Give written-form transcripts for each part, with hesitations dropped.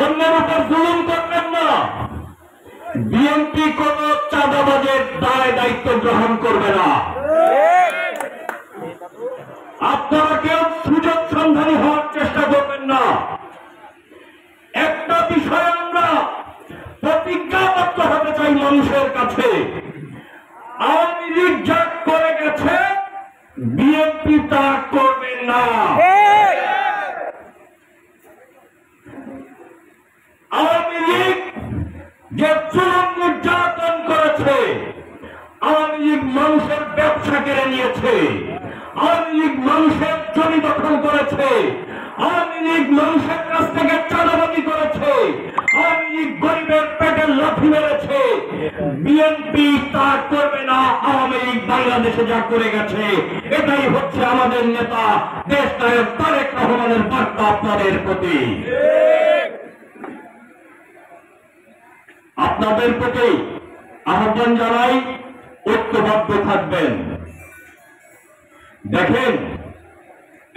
অন্যের উপর জুলুম করবেন না। বিএনপি কোন চাঁদাবাজের দায় দায়িত্ব গ্রহণ করবে না। আপনারা কেউ সুযোগ সন্ধানী হওয়ার চেষ্টা করবেন না। একটা বিষয় আমরা প্রতিজ্ঞাবদ্ধ হতে চাই মানুষের কাছে, আওয়ামী লীগ যা করে গেছে বিএনপি তা করবে না। আওয়ামী লীগ যে জুলুম নির্যাতন করেছে, আওয়ামী লীগ মানুষের ব্যবসা কেড়ে নিয়েছে, আওয়ামী লীগ মানুষের জমি দখল করেছে, আওয়ামী লীগ মানুষের কাছ থেকে চাঁদাবাজি করেছে, আওয়ামী লীগ গরিবের পেটে লাথি মেরেছে, বিএনপি তা করবে না। আওয়ামী লীগ বাংলাদেশে যা করে গেছে এটাই হচ্ছে আমাদের নেতা দেশ নায়ক তারেক রহমানের বার্তা আপনাদের প্রতি। আপনাদের প্রতি আহ্বান জানাই, ঐক্যবদ্ধ থাকবেন। দেখেন,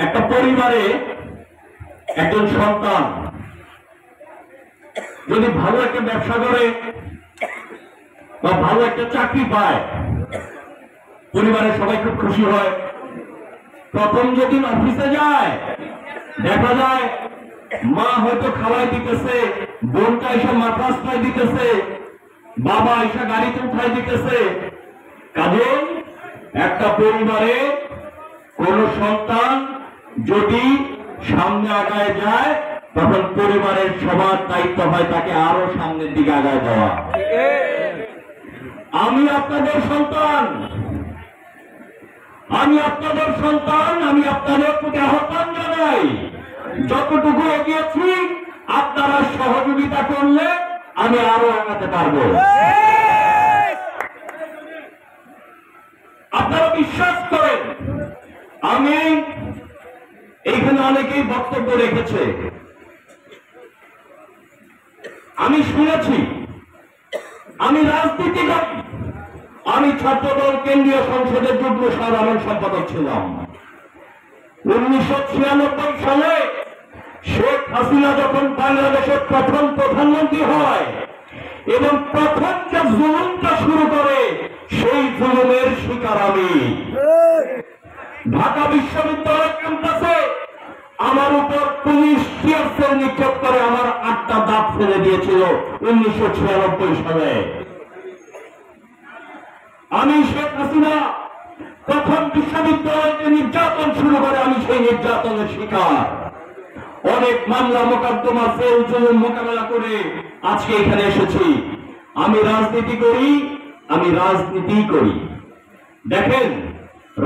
একটা পরিবারে একজন সন্তান যদি ভালো একটা ব্যবসা করে বা ভালো একটা চাকরি পায়, পরিবারের সবাই খুব খুশি হয়। প্রথম যেদিন অফিসে যায় দেখা যায় মা হয়তো খাওয়াই দিতেছে, বোনটা এসে মাথা আশ্রয় দিতেছে, বাবা এসে গাড়িতে উঠাই দিতেছে। কাজে একটা পরিবারে কোন সন্তান যদি সামনে আগায় যায় তখন পরিবারের সবার দায়িত্ব হয় তাকে আরো সামনের দিকে আগায় দেওয়া। আমি আপনাদের সন্তান, আমি আপনাদের সন্তান, আমি আপনাদের প্রতি আহ্বান জানাই, যতটুকু এগিয়েছি আপনারা সহযোগিতা করলে আমি আরো আগাতে পারবো। আপনারা বিশ্বাস করেন, আমি এইখানে অনেকেই বক্তব্য রেখেছে, আমি শুনেছি, আমি রাজনীতি করি, আমি ছাত্রদল কেন্দ্রীয় সংসদের যুগ্ম সাধারণ সম্পাদক ছিলাম। 1996 সালে শেখ হাসিনা যখন বাংলাদেশের প্রথম প্রধানমন্ত্রী হয় এবং প্রথম যে জুলুমটা শুরু করে সেই জুলুমের শিকার আমি। ঢাকা বিশ্ববিদ্যালয় ক্যাম্পাসে আমার উপর পুলিশ টিয়ার সেল নিক্ষেপ করে আমার 8টা দাঁত ফেলে দিয়েছিল 1996 সালে। আমি শেখ হাসিনা প্রথম বিশ্ববিদ্যালয়ে যে নির্যাতন শুরু করে আমি সেই নির্যাতনের শিকার। অনেক মামলা মোকদ্দমা জেল জুলুম মোকাবেলা করে আজকে এখানে এসেছি। আমি রাজনীতি করি, আমি রাজনীতি করি। দেখেন,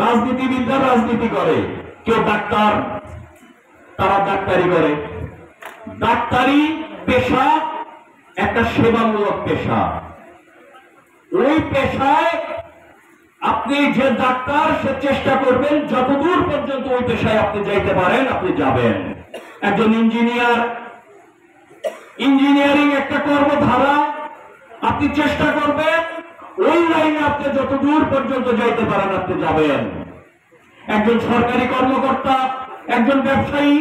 রাজনীতিবিদরা রাজনীতি করে, কেউ ডাক্তার, তারা ডাক্তারি করে। ডাক্তারি পেশা একটা সেবামূলক পেশা। ওই পেশায় আপনি যে ডাক্তার সে চেষ্টা করবেন যতদূর পর্যন্ত ওই পেশায় আপনি যাইতে পারেন আপনি যাবেন। একজন ইঞ্জিনিয়ার, ইঞ্জিনিয়ারিং একটা কর্মধারা, আপনি চেষ্টা করবেন ওই লাইনে আপনি যতদূর পর্যন্ত যাইতে পারেন আপনি যাবেন। একজন সরকারি কর্মকর্তা, একজন ব্যবসায়ী,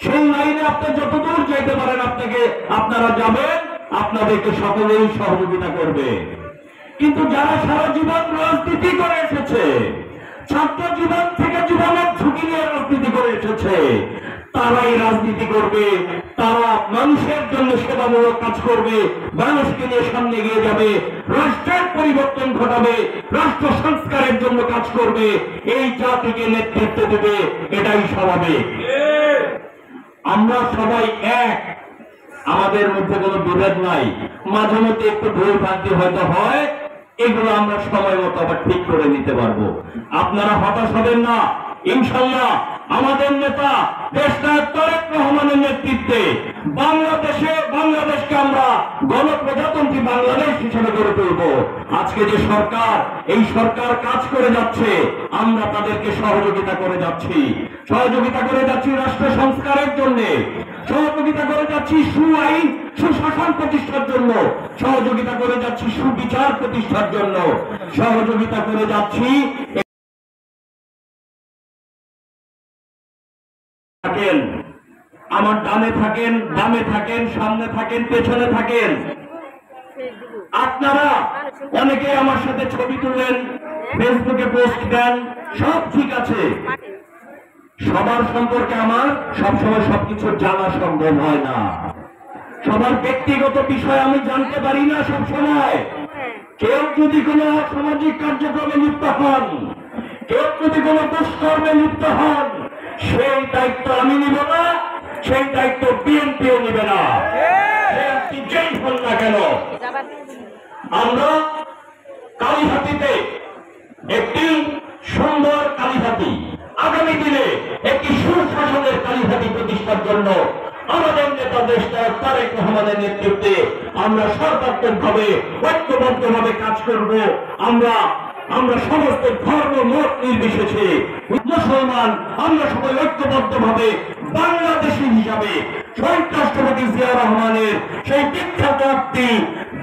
সেই লাইনে আপনি যতদূর যাইতে পারেন আপনারা যাবেন, আপনাদেরকে সকলেই সহযোগিতা করবে। কিন্তু যারা সারা জীবন রাজনীতি করে এসেছে, ছাত্র জীবন থেকে জীবনের ঝুঁকি নিয়ে রাজনীতি করে এসেছে, তারাই রাজনীতি করবে। তারা মানুষের জন্য সেবামূলক কাজ করবে, মানুষকে নিয়ে সামনে এগিয়ে যাবে, রাষ্ট্রের পরিবর্তন ঘটাবে, রাষ্ট্র সংস্কারের জন্য কাজ করবে, এই জাতিকে নেতৃত্ব দেবে। এটাই স্বাভাবিক। আমরা সবাই এক, আমাদের মধ্যে কোনো বিভেদ নাই। মাঝে মধ্যে একটু ভুল ভ্রান্তি হয়তো হয়, এগুলো আমরা সময় মতো আবার ঠিক করে নিতে পারবো। আপনারা হতাশ হবেন না, ইনশাল্লাহ আমাদের নেতা দেশ নায়ক তারেক রহমানের নেতৃত্বে বাংলাদেশকে আমরা গণপ্রজাতন্ত্রী বাংলাদেশ হিসেবে গড়ে তুলব। আজকে যে সরকার, এই সরকার কাজ করে যাচ্ছে, আমরা তাদেরকে সহযোগিতা করে যাচ্ছি, রাষ্ট্র সংস্কারের জন্য, সহযোগিতা করে যাচ্ছি সুআইন সুশাসন প্রতিষ্ঠার জন্য, সহযোগিতা করে যাচ্ছি সুবিচার প্রতিষ্ঠার জন্য, সহযোগিতা করে যাচ্ছি। আমার ডানে থাকেন, বামে থাকেন, সামনে থাকেন, পেছনে থাকেন, আপনারা অনেকে আমার সাথে ছবি তুলেন, ফেসবুকে পোস্ট দেন, সব ঠিক আছে। সবার সম্পর্কে আমার সবসময় সবকিছু জানা সম্ভব হয় না। সবার ব্যক্তিগত বিষয় আমি জানতে পারি না সবসময়। কেউ যদি কোনো সামাজিক কার্যক্রমে লিপ্ত হন, কেউ যদি কোনো দুষ্কর্মে লিপ্ত হন, সেই দায়িত্ব আমি নিব না, সেই দায়িত্ব বিএনপিও নিবে না। যেই হন না কেন, আমরা কালীহাতিতে একটি সুন্দর কালীহাতি, আগামী দিনে একটি সুশাসনের কালীহাতি প্রতিষ্ঠার জন্য আমাদের নেতা দেশ নায়ক তারেক রহমানের নেতৃত্বে আমরা সর্বাত্মকভাবে ঐক্যবদ্ধভাবে কাজ করব। আমরা সমস্ত ধর্ম মত নির্বিশেষে মুসলমান, আমরা সবাই ঐক্যবদ্ধভাবে বাংলাদেশী হিসাবে শহীদ রাষ্ট্রপতি জিয়া রহমানের সেই বিখ্যাত উক্তি,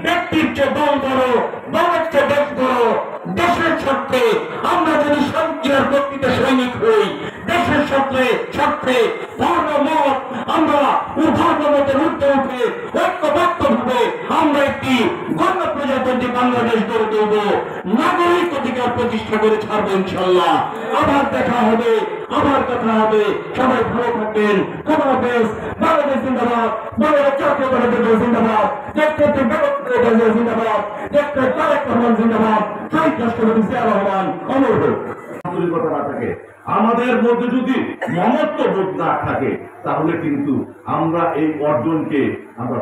ব্যক্তির চেয়ে দল বড়, দলের চেয়ে দেশ বড়, দেশের স্বার্থে আমরা যদি শান্তি আর প্রকৃত সৈনিক হই, দেশের স্বার্থে ধর্ম মত আমরা ধর্ম মতের ঊর্ধ্বে উঠে ঐক্যবদ্ধভাবে আমরা একটি গণপ্রজাতন্ত্রী বাংলাদেশ গড়ে তুলব, নাগরিক অধিকার প্রতিষ্ঠা করে ছাড়বো ইনশাল্লাহ। আবার দেখা হবে, আবার কথা হবে। সবাই ভালো থাকবেন। খোদা হাফেজ। বাংলাদেশ জিন্দাবাদ, বাংলাদেশ জাতীয় গণতন্ত্র জিন্দাবাদ, নেতৃত্বে বেগম জিন্দাবাদ, নেতৃত্বে তারেক রহমান জিন্দাবাদ, শহীদ রাষ্ট্রপতি জিয়া রহমান অমর হোক। আন্তরিকতা না থাকে, আমাদের মধ্যে যদি মমত্ববোধ না থাকে, তাহলে কিন্তু আমরা এই অর্জনকে আমরা